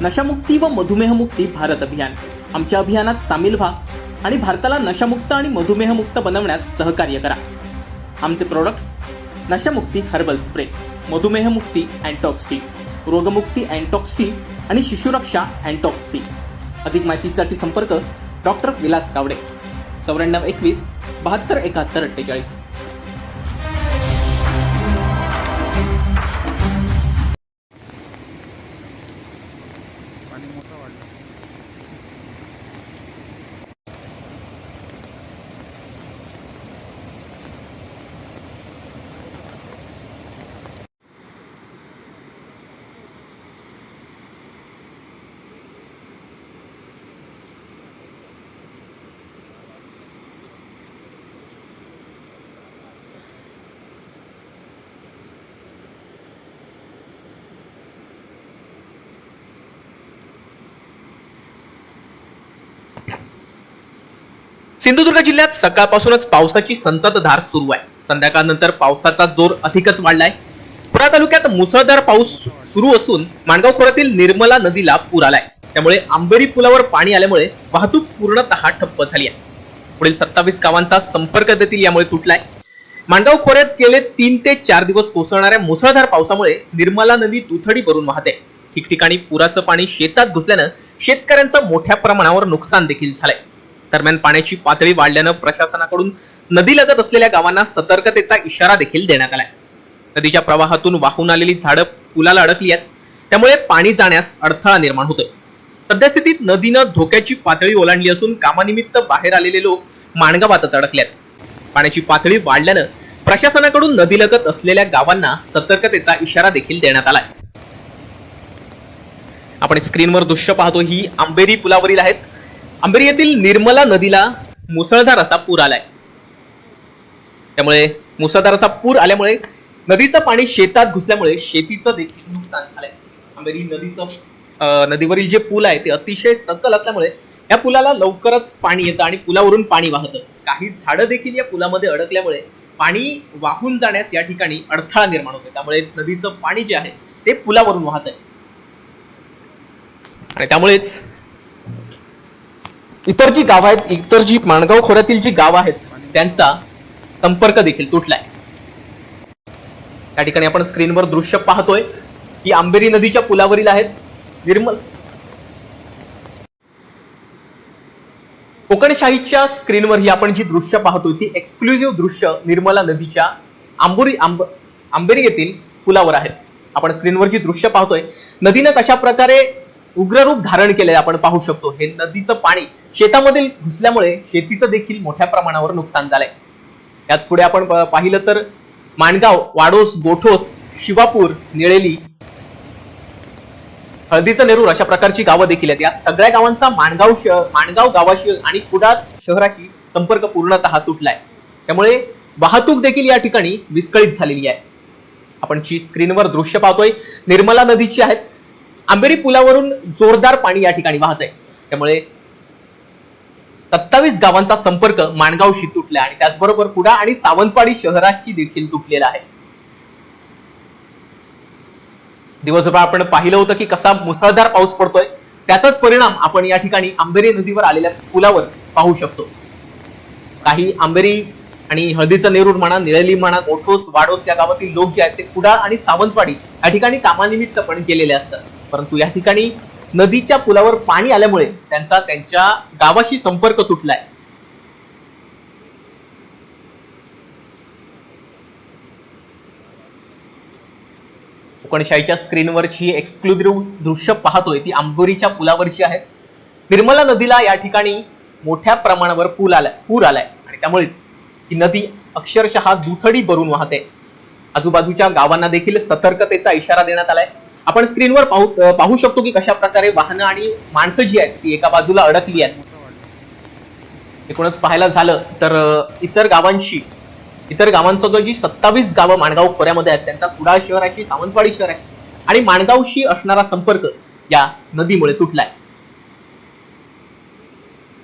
नशामुक्ती व मधुमेहमुक्ती भारत अभियान. आमच्या अभियानात सामील व्हा आणि भारताला नशामुक्त आणि मधुमेहमुक्त बनवण्यात सहकार्य करा. आमचे products: नशामुक्ती herbal spray, मधुमेहमुक्ती अँटॉक्स T, रोगमुक्ती अँटॉक्स T आणि शिशुरक्षा अँटॉक्स सी. अधिक माहितीसाठी संपर्क डॉक्टर विलास कावडे, 9421 72 71 48. पाणी मोठं वाढलं. सिंधुदुर्ग जिल्ह्यात सकाळपासूनच पावसाची संततधार सुरू आहे. संध्याकाळनंतर पावसाचा जोर अधिकच वाढलाय. पुरा तालुक्यात मुसळधार पाऊस सुरू असून माणगाव खोऱ्यातील निर्मला नदीला पूर आलाय. त्यामुळे आंबेरी पुलावर पाणी आल्यामुळे वाहतूक पूर्णतः ठप्प झाली आहे. पुढील 27 गावांचा संपर्क देखील यामुळे तुटलाय. माणगाव खोऱ्यात गेले 3 ते 4 दिवस कोसळणाऱ्या मुसळधार पावसामुळे निर्मला नदी दुथडी भरून वाहते. ठिकठिकाणी पुराचं पाणी शेतात घुसल्यानं शेतकऱ्यांचं मोठ्या प्रमाणावर नुकसान देखील झालंय. दरम्यान पाण्याची पातळी वाढल्यानं प्रशासनाकडून नदीलगत असलेल्या गावांना सतर्कतेचा इशारा देखील देण्यात आलाय. नदीच्या प्रवाहातून वाहून आलेली झाडं पुलाला अडकली आहेत. त्यामुळे पाणी जाण्यास अडथळा निर्माण होतोय. सद्यस्थितीत नदीनं धोक्याची पातळी ओलांडली असून कामानिमित्त बाहेर आलेले लोक माणगावातच अडकले आहेत. पाण्याची पातळी वाढल्यानं प्रशासनाकडून नदीलगत असलेल्या गावांना सतर्कतेचा इशारा देखील देण्यात आलाय. आपण स्क्रीनवर दृश्य पाहतो ही आंबेरी पुलावरील आहेत. आंबेरी येथील निर्मला नदीला मुसळधार असा पूर आलाय. त्यामुळे मुसळधार असा पूर आल्यामुळे नदीचं पाणी शेतात घुसल्यामुळे शेतीचं देखील नुकसान झालंय. आंबेरी नदीवरील जे पूल आहे ते अतिशय सकल असल्यामुळे या पुलाला लवकरच पाणी येतं आणि पुलावरून पाणी वाहतं. काही झाडं देखील या पुलामध्ये अडकल्यामुळे पाणी वाहून जाण्यास या ठिकाणी अडथळा निर्माण होतो. त्यामुळे नदीचं पाणी जे आहे ते पुलावरून वाहत आहे आणि त्यामुळेच इतर जी गाव आहेत, इतर जी माणगाव खोऱ्यातील जी गाव आहेत त्यांचा संपर्क देखील तुटलाय. या ठिकाणी आपण स्क्रीनवर दृश्य पाहतोय की आंबेरी नदीच्या पुलावरील आहेत. कोकणशाहीच्या स्क्रीनवर ही आपण जी दृश्य पाहतोय ती एक्सक्लुझिव्ह दृश्य निर्मला नदीच्या आंबेरी येथील पुलावर आहेत. आपण स्क्रीनवर जी दृश्य पाहतोय नदीनं कशा प्रकारे उग्र रूप धारण केलंय आपण पाहू शकतो. हे नदीचं पाणी शेतामध्ये घुसल्यामुळे शेतीचं देखील मोठ्या प्रमाणावर नुकसान झालंय. याच पुढे आपण पाहिलं तर माणगाव, वाडोस, गोठोस, शिवापूर, निळेली, हळदीचं नेरूर अशा प्रकारची गावं देखील आहेत. या सगळ्या गावांचा माणगाव गावाशी आणि कुडाळ शहराशी संपर्क पूर्णतः तुटलाय. त्यामुळे वाहतूक देखील या ठिकाणी विस्कळीत झालेली आहे. आपण जी स्क्रीनवर दृश्य पाहतोय निर्मला नदीची आहेत. आंबेरी पुलावरून जोरदार पाणी या ठिकाणी वाहत आहे. त्यामुळे 27 गावांचा संपर्क माणगावशी तुटला आणि त्याचबरोबर कुडाळ आणि सावंतवाडी शहराशी देखील तुटलेला आहे. दिवसभर आपण पाहिलं होतं की कसा मुसळधार पाऊस पडतोय. त्याचाच परिणाम आपण या ठिकाणी आंबेरी नदीवर आलेल्या पुलावर पाहू शकतो. काही आंबेरी आणि हळदीचं नेरूर म्हणा, निळेली म्हणा, गोठोस, वाडोस या गावातील लोक जे आहेत ते कुडाळ आणि सावंतवाडी या ठिकाणी कामानिमित्त पण गेलेले असतात. परंतु या ठिकाणी नदीच्या पुलावर पाणी आल्यामुळे त्यांच्या गावाशी संपर्क तुटलाय. कोकणशाहीच्या स्क्रीनवरची एक्सक्लुझिव्ह दृश्य पाहतोय ती आंबोरीच्या पुलावरची आहेत. निर्मला नदीला या ठिकाणी मोठ्या प्रमाणावर पूर आलाय आणि त्यामुळेच ही नदी अक्षरशः दुथडी भरून वाहते. आजूबाजूच्या गावांना देखील सतर्कतेचा इशारा देण्यात आलाय. आपण स्क्रीनवर पाहू शकतो की कशा प्रकारे वाहनं आणि माणसं जी आहेत ती एका बाजूला अडकली आहेत. एकूणच पाहायला झालं तर इतर गावांचा जो जी 27 गावं माणगाव खोऱ्यामध्ये आहेत त्यांचा कुडाळ शहराशी, सावंतवाडी शहराशी आणि माणगावशी असणारा संपर्क या नदीमुळे तुटलाय.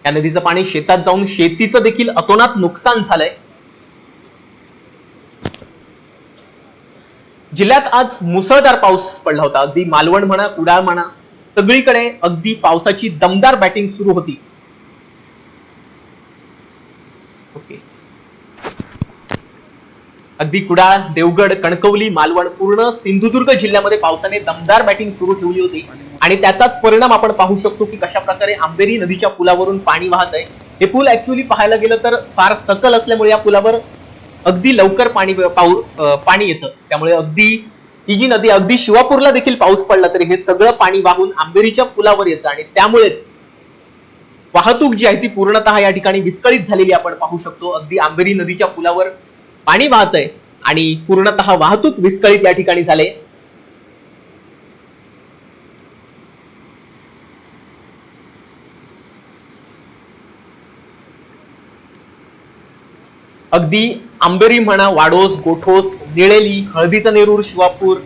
या नदीचं पाणी शेतात जाऊन शेतीचं देखील अतोनात नुकसान झालंय. जिल्ह्यात आज मुसळधार पाऊस पडला होता. अगदी मालवण म्हणा, कुडाळ म्हणा, सगळीकडे अगदी पावसाची दमदार बॅटिंग सुरू होती. ओके, अगदी कुडाळ, देवगड, कणकवली, मालवण पूर्ण सिंधुदुर्ग जिल्ह्यामध्ये पावसाने दमदार बॅटिंग सुरू ठेवली होती आणि त्याचाच परिणाम आपण पाहू शकतो की कशा प्रकारे आंबेरी नदीच्या पुलावरून पाणी वाहत आहे. हे पूल ऍक्च्युअली पाहायला गेलं तर फार सकल असल्यामुळे या पुलावर अगदी लवकर पाणी येतं. त्यामुळे अगदी ही जी नदी अगदी शिवापूरला देखील पाऊस पडला तरी हे सगळं पाणी वाहून आंबेरीच्या पुलावर येतं आणि त्यामुळेच वाहतूक जी आहे ती पूर्णतः या ठिकाणी विस्कळीत झालेली आपण पाहू शकतो. अगदी आंबेरी नदीच्या पुलावर पाणी वाहत आहे आणि पूर्णतः वाहतूक विस्कळीत या ठिकाणी झाले. अगदी आंबेरी म्हणा, वाडोस, गोठोस, निळेली, हळदीचा नेरूर, शिवापूर,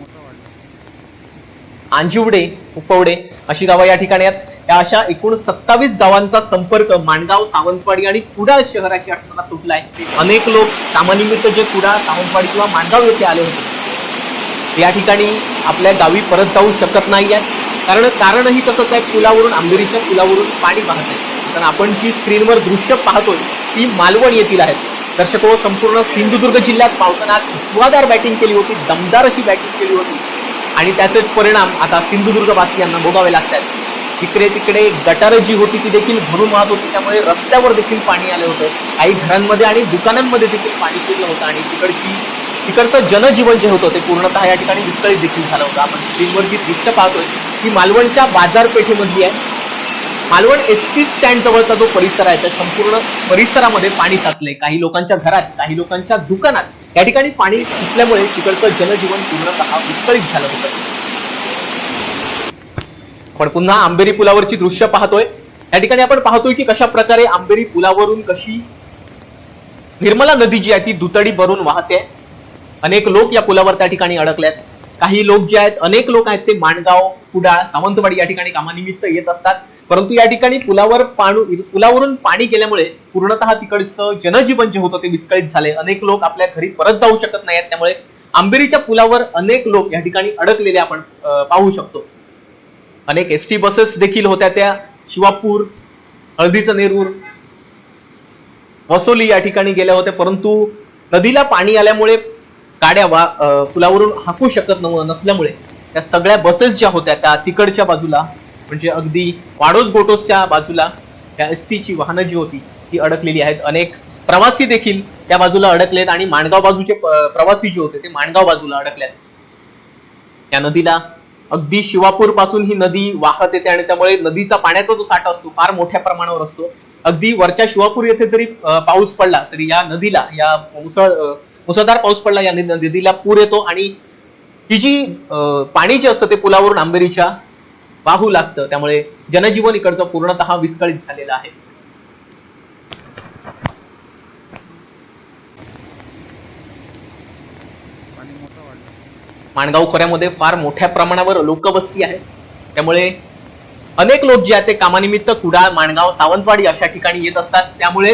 आंजिवडे, उपवडे अशी गावं या ठिकाणी आहेत. या अशा एकूण 27 गावांचा संपर्क माणगाव, सावंतवाडी आणि कुडाळ शहराशी असताना तुटलाय. अनेक लोक कामानिमित्त जे कुडाळ, सावंतवाडी किंवा माणगाव येथे आले होते या ठिकाणी आपल्या गावी परत जाऊ शकत नाही आहेत. कारणही तसंच आहे, पुलावरून, आंबेरीच्या पुलावरून पाणी वाहत आहे. कारण आपण जी स्क्रीनवर दृश्य पाहतोय ती मालवण येथील आहेत. दर्शक हो, संपूर्ण सिंधुदुर्ग जिल्ह्यात पावसाने धुवाधार बॅटिंग केली होती, दमदार अशी बॅटिंग केली होती आणि त्याचेच परिणाम आता सिंधुदुर्ग वासियांना भोगावे लागतात. इकडे तिकडे गटार जी होती ती देखील भरून वाहत होती, त्यामुळे रस्त्यावर देखील पाणी आलं होतं. काही घरांमध्ये आणि दुकानांमध्ये देखील पाणी शिरलं होतं आणि तिकडचं जनजीवन जे होतं ते पूर्णतः या ठिकाणी विस्कळीत देखील झालं होतं. आपण स्क्रीनवर जी दृश्य पाहतोय ती मालवणच्या बाजारपेठेमधली आहे. मालवण एसटी स्टँड जवळचा जो परिसर आहे त्या संपूर्ण परिसरामध्ये पाणी साचले. काही लोकांच्या घरात, काही लोकांच्या दुकानात या ठिकाणी पाणी घुसल्यामुळे तिकडचं जनजीवन पूर्णतः विस्कळीत झालं होतं. पण पुन्हा आंबेरी पुलावरची दृश्य पाहतोय. या ठिकाणी आपण पाहतोय की कशा प्रकारे आंबेरी पुलावरून कशी निर्मला नदी जी आहे ती दुतडी भरून वाहते. अनेक लोक या पुलावर त्या ठिकाणी अडकल्यात. काही लोक जे आहेत, अनेक लोक आहेत ते माणगाव, कुडाळ, सावंतवाडी या ठिकाणी कामानिमित्त येत असतात. परंतु या ठिकाणी पुलावरून पाणी गेल्यामुळे पूर्णतः तिकडचं जनजीवन जे होतं ते विस्कळीत झाले. अनेक लोक आपल्या घरी परत जाऊ शकत नाहीत. त्यामुळे आंबेरीच्या पुलावर अनेक लोक या ठिकाणी अडकलेले आपण पाहू शकतो. अनेक एसटी बसेस देखील होत्या त्या शिवापूर, हळदीचा नेरूर, वसोली या ठिकाणी गेल्या होत्या. परंतु नदीला पाणी आल्यामुळे गाड्या पुलावरून हाकू शकत नसल्यामुळे त्या सगळ्या बसेस ज्या होत्या त्या तिकडच्या बाजूला म्हणजे अगदी वाडोस गोटोसच्या बाजूला त्या एसटीची वाहनं जी होती ती अडकलेली आहेत. अनेक प्रवासी देखील त्या बाजूला अडकलेत आणि माणगाव बाजूचे प्रवासी जे होते ते माणगाव बाजूला अडकलेत. या नदीला अगदी शिवापूर पासून ही नदी वाहत येते आणि त्यामुळे नदीचा पाण्याचा जो साठा असतो फार मोठ्या प्रमाणावर असतो. अगदी वरच्या शिवापूर येथे जरी पाऊस पडला तरी या नदीला, या मुसळधार पाऊस पडला या नदीला पूर येतो आणि ही जी पाणी जे असतं ते पुलावरून आंबेरीच्या वाहू लागतं. त्यामुळे जनजीवन इकडचं पूर्णतः विस्कळीत झालेलं आहे. माणगाव खोऱ्यामध्ये फार मोठ्या प्रमाणावर लोकवस्ती आहे. त्यामुळे अनेक लोक जे आहेत ते कामानिमित्त कुडाळ, माणगाव, सावंतवाडी अशा ठिकाणी येत असतात. त्यामुळे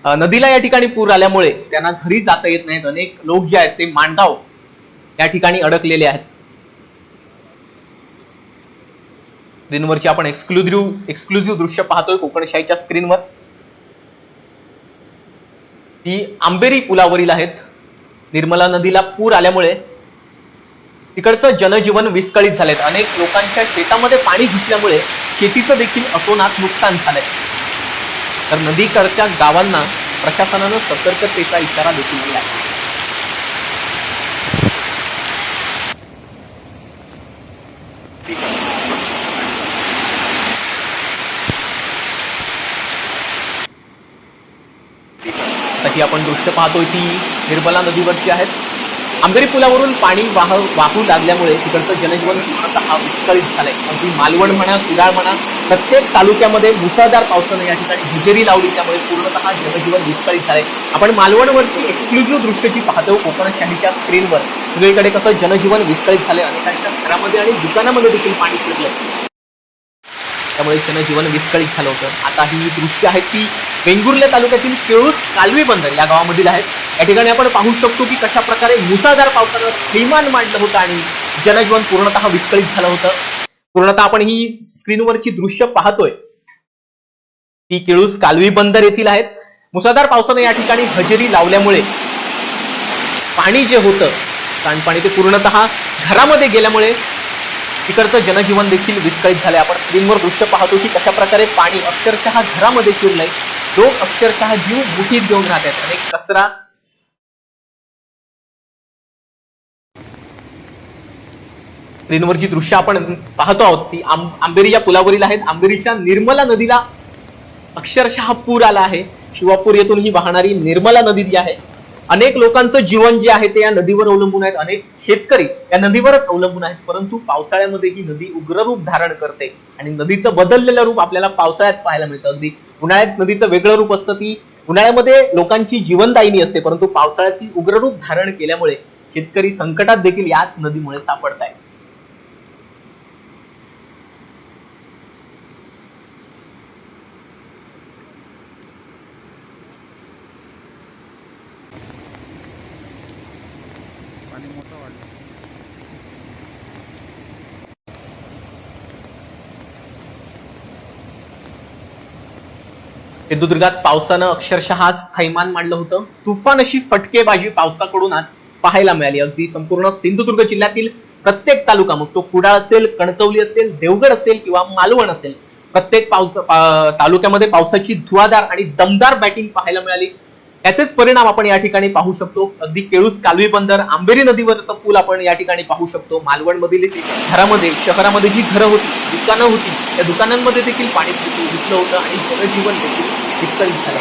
नदीला या ठिकाणी पूर आल्यामुळे त्यांना घरी जाता येत नाहीत. अनेक लोक जे आहेत ते माणगाव या ठिकाणी अडकलेले आहेत. स्क्रीनवरची आपण एक्सक्लुझिव्ह दृश्य पाहतोय कोकणशाहीच्या स्क्रीनवर. ती आंबेरी पुलावरील आहेत. निर्मला नदीला पूर आल्यामुळे तिकडचं जनजीवन विस्कळीत झालेत. अनेक लोकांच्या शेतामध्ये पाणी घुसल्यामुळे शेतीचं देखील अतोनात नुकसान झालंय. तर नदीकडच्या गावांना प्रशासनानं सतर्कतेचा इशारा देखील दिला आहे. साठी आपण दृश्य पाहतोय ती निर्मला नदीवरची आहेत. आंबेरी पुलावरून पाणी वाहू लागल्यामुळे तिकडचं जनजीवन पूर्णतः विस्कळीत झालंय. अगदी मालवण म्हणा, कुडाळ म्हणा, प्रत्येक तालुक्यामध्ये मुसळधार पावसानं या ठिकाणी हजेरी लावली. त्यामुळे पूर्णतः जनजीवन विस्कळीत झालंय. आपण मालवणवरची एक्सक्लुझिव्ह दृश्य जी पाहतो कोकणशाहीच्या स्क्रीनवर, सगळीकडे कसं जनजीवन विस्कळीत झालंय. अनेकांच्या घरामध्ये आणि दुकानामध्ये देखील पाणी शिरलंय. त्यामुळे जनजीवन विस्कळीत झालं होतं. आता ही दृश्य आहेत ती वेंगुर्ले तालुक्यातील केळूस कालवी बंदर या गावामधील आहेत. या ठिकाणी आपण पाहू शकतो की कशा प्रकारे मुसळधार पावसानं थैमान मांडलं होतं आणि जनजीवन पूर्णतः विस्कळीत झालं होतं. पूर्णतः आपण ही स्क्रीनवरची दृश्य पाहतोय ती केळूस कालवी बंदर येथील आहेत. मुसळधार पावसानं या ठिकाणी हजेरी लावल्यामुळे पाणी जे होतं सांडपाणी ते पूर्णतः घरामध्ये गेल्यामुळे तिकडचं जनजीवन देखील विस्कळीत झालंय. आपण स्क्रीनवर दृश्य पाहतो की कशा प्रकारे पाणी अक्षरशः घरामध्ये शिरलंय. लोक अक्षरशः जीव मुठीत घेऊन राहत आहेत. अनेक कचरा स्क्रीनवर जी दृश्य आपण पाहतो आहोत ती आंबेरी या पुलावरील आहेत. आंबेरीच्या निर्मला नदीला अक्षरशः पूर आला आहे. शिवापूर येथून ही वाहणारी निर्मला नदी जी आहे, अनेक लोकांचं जीवन जे आहे ते या नदीवर अवलंबून आहेत. अनेक शेतकरी या नदीवरच अवलंबून आहेत. परंतु पावसाळ्यामध्ये ही नदी उग्र रूप धारण करते आणि नदीचं बदललेलं रूप आपल्याला पावसाळ्यात पाहायला मिळतं. अगदी उन्हाळ्यात नदीचं वेगळं रूप असतं, ती उन्हाळ्यामध्ये लोकांची जीवनदायिनी असते, परंतु पावसाळ्यात ती उग्र रूप धारण केल्यामुळे शेतकरी संकटात देखील याच नदीमुळे सापडत आहेत. पाणी मोठं वाढलं. सिंधुदुर्गात पावसानं अक्षरशः आज थैमान मांडलं होतं. तुफान अशी फटकेबाजी पावसाकडून आज पाहायला मिळाली. अगदी संपूर्ण सिंधुदुर्ग जिल्ह्यातील प्रत्येक तालुका, मग तो कुडाळ असेल, कणकवली असेल, देवगड असेल किंवा मालवण असेल, प्रत्येक तालुक्यामध्ये पावसाची धुवाधार आणि दमदार बॅटिंग पाहायला मिळाली. याचेच परिणाम आपण या ठिकाणी पाहू शकतो. अगदी केळूस कालवी बंदर, आंबेरी नदीवरचं पूल आपण या ठिकाणी पाहू शकतो. मालवण मधील घरामध्ये, शहरामध्ये जी घरं होती, दुकानं होती, त्या दुकानांमध्ये देखील पाणी घुसलं होतं आणि जनजीवन देखील विस्कळीत झालं.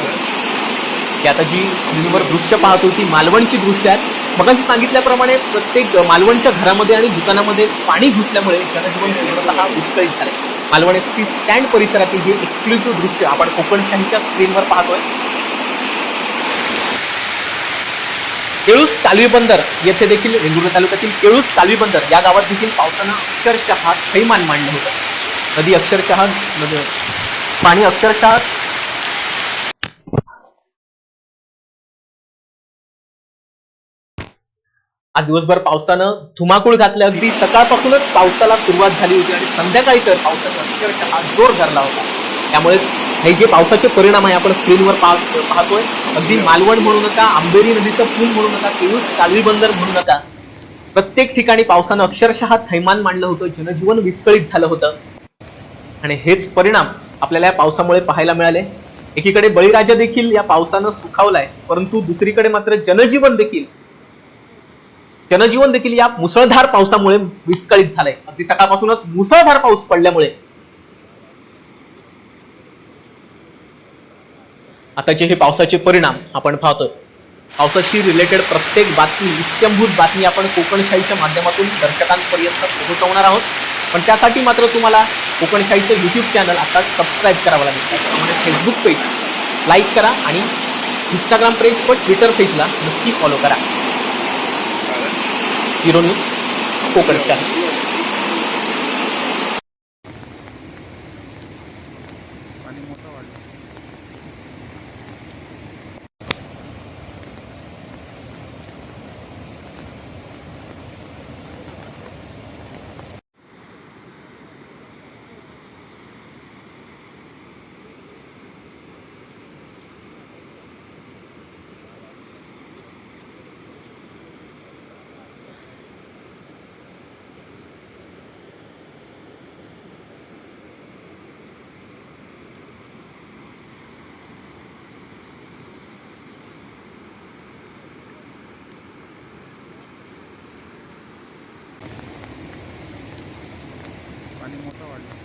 की आता जी स्क्रीनवर दृश्य पाहतो ती मालवणची दृश्य आहेत. मगाशी सांगितल्याप्रमाणे प्रत्येक मालवणच्या घरामध्ये आणि दुकानामध्ये पाणी घुसल्यामुळे जनजीवन पूर्णतः विस्कळीत झाले. मालवण एसटी स्टँड परिसरातील हे एक्सक्लुझिव्ह दृश्य आपण कोकणशाहीच्या स्क्रीनवर पाहतोय. केळूस कालवी बंदर येथे देखील वेंगुर्ले तालुक्यातील केळूस कालवी बंदर या गावात देखील पावसानं अक्षरशः थैमान मांडलं होतं. नदी अक्षरशः पाणी अक्षरशः आज दिवसभर पावसानं धुमाकूळ घातलं. अगदी सकाळपासूनच पावसाला सुरुवात झाली होती आणि संध्याकाळी तर पावसाचा अक्षरशः जोर धरला होता. त्यामुळे हे जे पावसाचे परिणाम आहे आपण स्क्रीनवर पाहतोय. अगदी मालवण म्हणू नका, आंबेरी नदीचं पूल म्हणू नका, केळूस कालवी बंदर म्हणू नका, प्रत्येक ठिकाणी पावसानं अक्षरशः थैमान मांडलं होतं. जनजीवन विस्कळीत झालं होतं आणि हेच परिणाम आपल्याला या पावसामुळे पाहायला मिळाले. एकीकडे बळीराजा देखील या पावसानं सुखावलाय, परंतु दुसरीकडे मात्र जनजीवन देखील या मुसळधार पावसामुळे विस्कळीत झालंय. अगदी सकाळपासूनच मुसळधार पाऊस पडल्यामुळे आताचे हे पावसाचे परिणाम आपण पाहतोय. पावसाशी रिलेटेड प्रत्येक बातमी, इत्यंभूत बातमी आपण कोकणशाहीच्या माध्यमातून दर्शकांपर्यंत पोहोचवणार आहोत. पण त्यासाठी मात्र तुम्हाला कोकणशाहीचं युट्यूब चॅनल आता सबस्क्राईब करावं लागेल. त्याच्यामुळे फेसबुक पेज लाईक करा आणि इंस्टाग्राम पेज व ट्विटर पेजला नक्की फॉलो करा. Hero news Kokanshahi. पाणी मोठं वाढलं. पाणी मोठं वाढलं.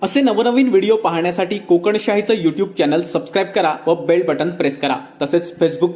असे नवनवीन व्हिडिओ पाहण्यासाठी कोकणशाहीचं यूट्यूब चॅनल सबस्क्राईब करा व बेल बटन प्रेस करा. तसेच फेसबुक